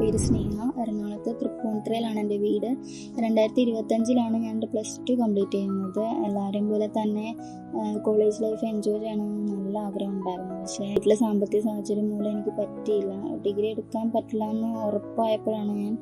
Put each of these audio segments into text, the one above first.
പേര് സ്നേഹ. എറണാകുളത്ത് തൃപ്പൂണിത്തുറയിലാണ് എൻ്റെ വീട്. 2025 ഞാൻ എൻ്റെ +2 കംപ്ലീറ്റ് ചെയ്യുന്നത്. എല്ലാവരെയും പോലെ തന്നെ കോളേജ് ലൈഫ് എൻജോയ് ചെയ്യണമെന്ന് നല്ല ആഗ്രഹം ഉണ്ടായിരുന്നു. പക്ഷേ വീട്ടിലെ സാമ്പത്തിക സാഹചര്യം മൂലം എനിക്ക് പറ്റിയില്ല. ഡിഗ്രി എടുക്കാൻ പറ്റില്ല എന്ന് ഉറപ്പായപ്പോഴാണ് ഞാൻ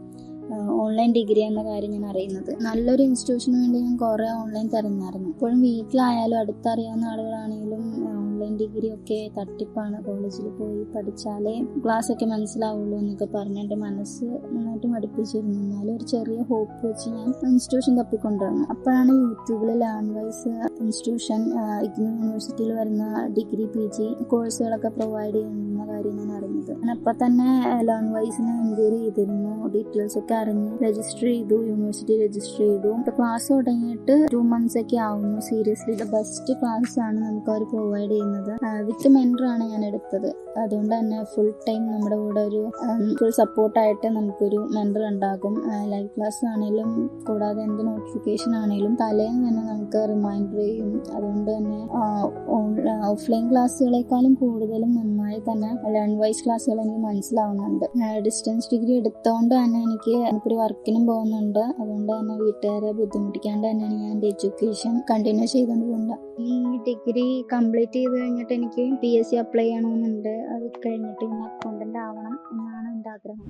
ഓൺലൈൻ ഡിഗ്രി എന്ന കാര്യം ഞാൻ അറിയുന്നത്. നല്ലൊരു ഇൻസ്റ്റിറ്റ്യൂഷന് വേണ്ടി ഞാൻ കുറേ ഓൺലൈൻ തിരഞ്ഞായിരുന്നു. ഇപ്പോഴും വീട്ടിലായാലും അടുത്തറിയാവുന്ന ആളുകളാണെങ്കിലും ഓൺലൈൻ ഡിഗ്രി ഒക്കെ തട്ടിപ്പാണ്, കോളേജിൽ പോയി പഠിച്ചാലേ ക്ലാസ്സൊക്കെ മനസ്സിലാവുള്ളൂ എന്നൊക്കെ പറഞ്ഞ് എൻ്റെ മനസ്സ് നന്നായിട്ട് മടുപ്പിച്ചിരുന്നു. എന്നാലും ഒരു ചെറിയ ഹോപ്പ് വെച്ച് ഞാൻ ഇൻസ്റ്റിറ്റ്യൂഷൻ തപ്പിക്കൊണ്ടിരുന്നു. അപ്പോഴാണ് യൂട്യൂബിൽ ലേൺവൈസ് ഇൻസ്റ്റിറ്റ്യൂഷൻ ഇഗ്നോ യൂണിവേഴ്സിറ്റിയിൽ വരുന്ന ഡിഗ്രി PG കോഴ്സുകളൊക്കെ പ്രൊവൈഡ് ചെയ്യുന്ന കാര്യം ഞാൻ അറിഞ്ഞത്. ഞാൻ അപ്പം തന്നെ ലേൺവൈസിനെ എൻക്വയറി ചെയ്തിരുന്നു. ഡീറ്റെയിൽസ് ഒക്കെ അറിഞ്ഞ് രജിസ്റ്റർ ചെയ്തു, യൂണിവേഴ്സിറ്റി രജിസ്റ്റർ ചെയ്തു. ഇപ്പോൾ ക്ലാസ് തുടങ്ങിയിട്ട് 2 months ഒക്കെ ആവുന്നു. സീരിയസ്ലി ദ ബെസ്റ്റ് ക്ലാസ് ആണ് നമുക്ക് അവർ പ്രൊവൈഡ് ചെയ്യുന്നത്. വിത്ത് മെൻറ്ററാണ് ഞാൻ എടുത്തത്. അതുകൊണ്ട് തന്നെ ഫുൾ ടൈം നമ്മുടെ കൂടെ ഒരു ഫുൾ സപ്പോർട്ടായിട്ട് നമുക്കൊരു മെൻറ്റർ ഉണ്ടാകും. ലൈവ് ക്ലാസ് ആണെങ്കിലും കൂടാതെ എന്ത് നോട്ടിഫിക്കേഷൻ ആണെങ്കിലും തലേന്ന് തന്നെ നമുക്ക് റിമൈൻഡർ ചെയ്യും. അതുകൊണ്ട് തന്നെ ഓഫ്ലൈൻ ക്ലാസ്സുകളെക്കാളും കൂടുതലും നന്നായി തന്നെ ലേൺവൈസ് ക്ലാസ്സുകൾ എനിക്ക് മനസ്സിലാവുന്നുണ്ട്. ഡിസ്റ്റൻസ് ഡിഗ്രി എടുത്തോണ്ട് തന്നെ എനിക്കൊരു വർക്കിനും പോകുന്നുണ്ട്. അതുകൊണ്ട് തന്നെ വീട്ടുകാരെ ബുദ്ധിമുട്ടിക്കാണ്ട് തന്നെയാണ് ഞാൻ എൻ്റെ എഡ്യൂക്കേഷൻ കണ്ടിന്യൂ ചെയ്തുകൊണ്ട് പോകുന്നത്. ഈ ഡിഗ്രി കംപ്ലീറ്റ് ചെയ്ത് കഴിഞ്ഞിട്ട് എനിക്ക് PSC അപ്ലൈ ചെയ്യണമെന്നുണ്ട്. അത് കഴിഞ്ഞിട്ട് അക്കൗണ്ടൻ്റ് ആവണം എന്നാണ് എൻ്റെ ആഗ്രഹം.